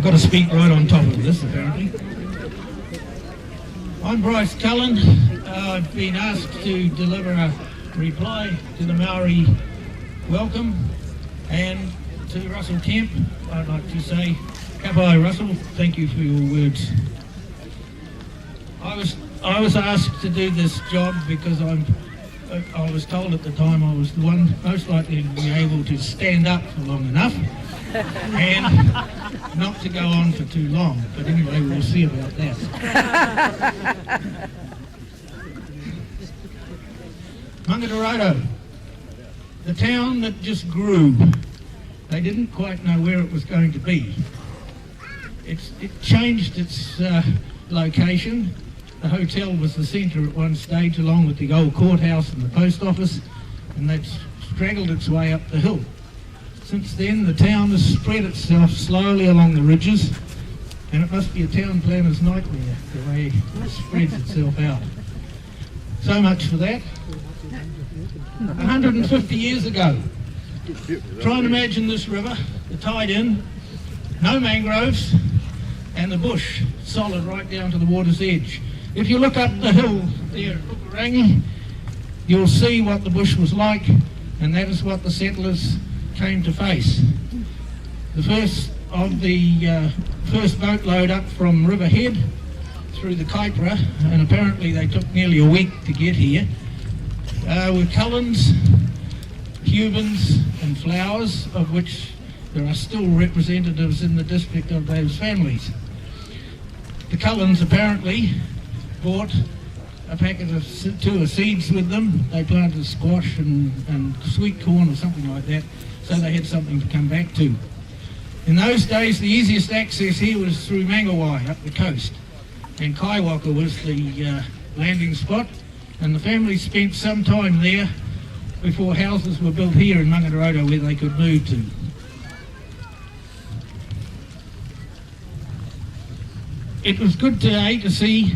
got to speak right on top of this, apparently. I'm Brice Cullen. I've been asked to deliver a reply to the Maori welcome, and to Russell Kemp, I'd like to say, ka pai Russell, thank you for your words. I was asked to do this job because I was told at the time I was the one most likely to be able to stand up for long enough and not to go on for too long. But anyway, we'll see about that. Maungaturoto, the town that just grew. They didn't quite know where it was going to be. It changed its location. The hotel was the centre at one stage, along with the old courthouse and the post office, and that straggled its way up the hill. Since then, the town has spread itself slowly along the ridges, and it must be a town planner's nightmare, the way it spreads itself out. So much for that. 150 years ago, try and imagine this river, the tide in, no mangroves, and the bush solid right down to the water's edge. If you look up the hill there at Rukurangi, you'll see what the bush was like, and that is what the settlers came to face. The first of the first boatload up from Riverhead through the Kaipara, and apparently they took nearly a week to get here, were Cullens, Cubans and Flowers, of which there are still representatives in the district of those families. The Cullens apparently brought a packet of two seeds with them. They planted squash and sweet corn or something like that, so they had something to come back to. In those days, the easiest access here was through Mangawai up the coast, and Kaiwaka was the landing spot, and the family spent some time there before houses were built here in Maungaturoto where they could move to. It was good today to see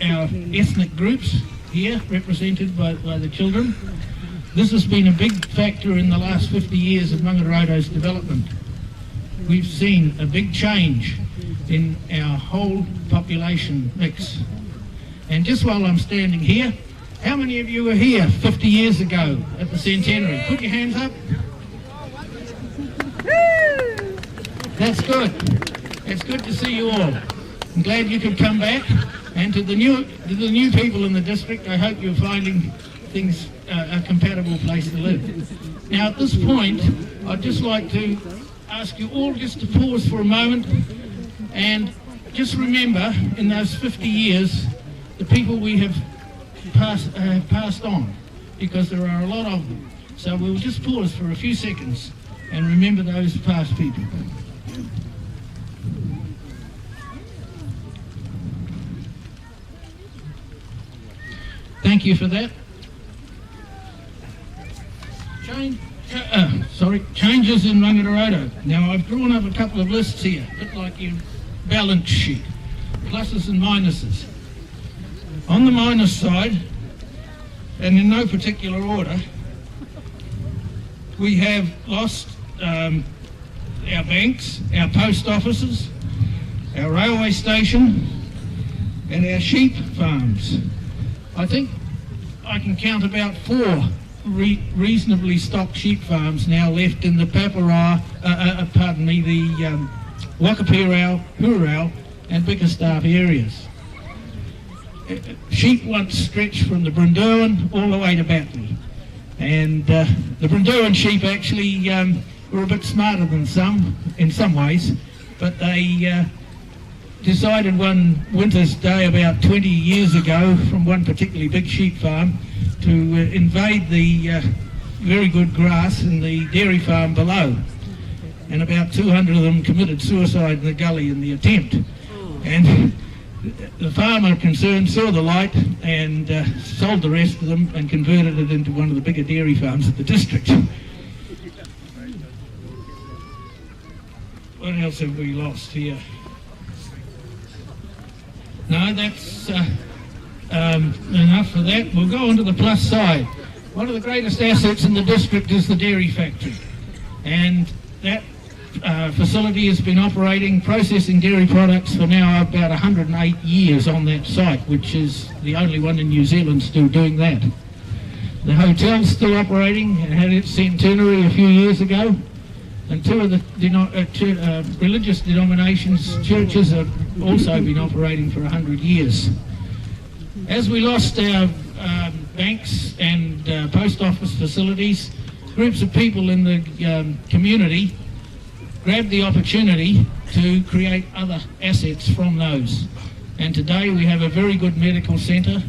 our ethnic groups here represented by the children. This has been a big factor in the last 50 years of Maungaturoto's development. We've seen a big change in our whole population mix. And just while I'm standing here, how many of you were here 50 years ago at the centenary? Put your hands up. That's good. It's good to see you all. I'm glad you could come back. And to the new people in the district, I hope you're finding things a compatible place to live. Now at this point, I'd just like to ask you all just to pause for a moment and just remember in those 50 years the people we have passed on, because there are a lot of them. So we'll just pause for a few seconds and remember those past people. Thank you for that. Changes in Maungaturoto. Now I've drawn up a couple of lists here, a bit like your balance sheet, pluses and minuses. On the minus side, and in no particular order, we have lost our banks, our post offices, our railway station, and our sheep farms. I think I can count about 4 reasonably stocked sheep farms now left in the the Wakapirau, Hurau and Bickerstaff areas. Sheep once stretched from the Brindurwan all the way to Batley, and the Brindurwan sheep actually were a bit smarter than some in some ways, but they decided one winter's day about 20 years ago from one particularly big sheep farm to invade the very good grass in the dairy farm below, and about 200 of them committed suicide in the gully in the attempt. And the farmer concerned saw the light and sold the rest of them and converted it into one of the bigger dairy farms of the district. What else have we lost here? No, that's enough for that. We'll go on to the plus side. One of the greatest assets in the district is the dairy factory, and that facility has been operating, processing dairy products for now about 108 years on that site, which is the only one in New Zealand still doing that. The hotel's still operating and had its centenary a few years ago, and two of the religious denominations, churches, have also been operating for 100 years. As we lost our banks and post office facilities, groups of people in the community grabbed the opportunity to create other assets from those. And today we have a very good medical centre,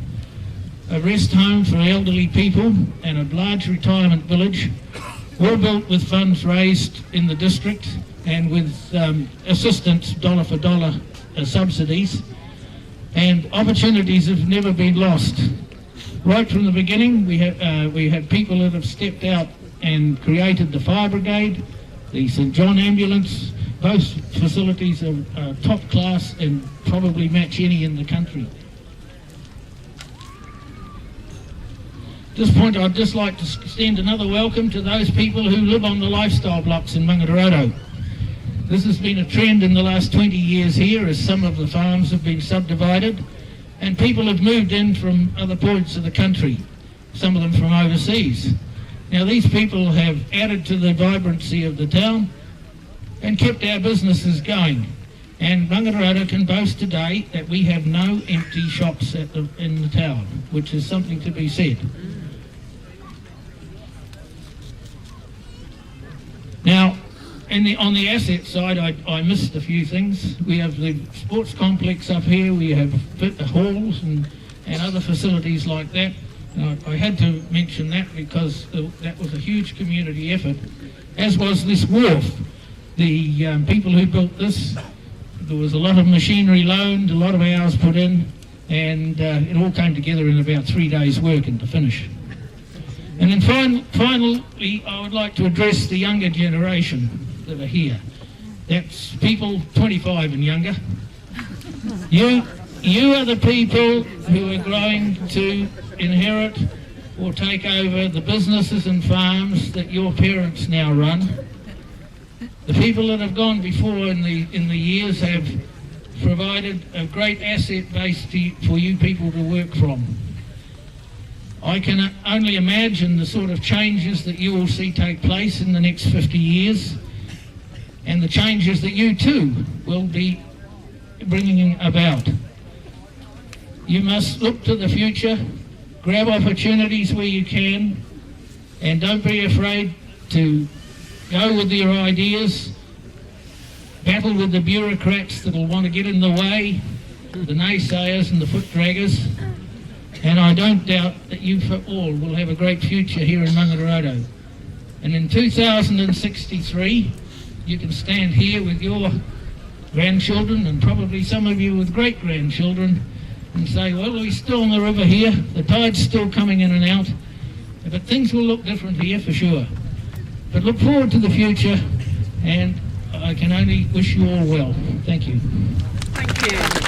a rest home for elderly people, and a large retirement village, all built with funds raised in the district and with assistance, dollar for dollar subsidies. And opportunities have never been lost. Right from the beginning, we have people that have stepped out and created the fire brigade, the St John ambulance. Both facilities are top class and probably match any in the country. At this point, I'd just like to extend another welcome to those people who live on the lifestyle blocks in Maungaturoto. This has been a trend in the last 20 years here, as some of the farms have been subdivided and people have moved in from other points of the country, some of them from overseas. Now, these people have added to the vibrancy of the town and kept our businesses going. And Maungaturoto can boast today that we have no empty shops in the town, which is something to be said. Now, on the asset side, I missed a few things. We have the sports complex up here, we have halls and other facilities like that. I had to mention that because that was a huge community effort, as was this wharf. The people who built this, there was a lot of machinery loaned, a lot of hours put in, and it all came together in about 3 days' work and to finish. And then finally, I would like to address the younger generation that are here. That's people 25 and younger. You are the people who are going to inherit or take over the businesses and farms that your parents now run. The people that have gone before in the years have provided a great asset base for you people to work from. I can only imagine the sort of changes that you will see take place in the next 50 years and the changes that you too will be bringing about. You must look to the future, grab opportunities where you can, and don't be afraid to go with your ideas, battle with the bureaucrats that will want to get in the way, the naysayers and the foot draggers, and I don't doubt that you for all will have a great future here in Maungaturoto. And in 2063, you can stand here with your grandchildren and probably some of you with great-grandchildren and say, well, we're still on the river here, the tide's still coming in and out, but things will look different here for sure. But look forward to the future, and I can only wish you all well. Thank you. Thank you.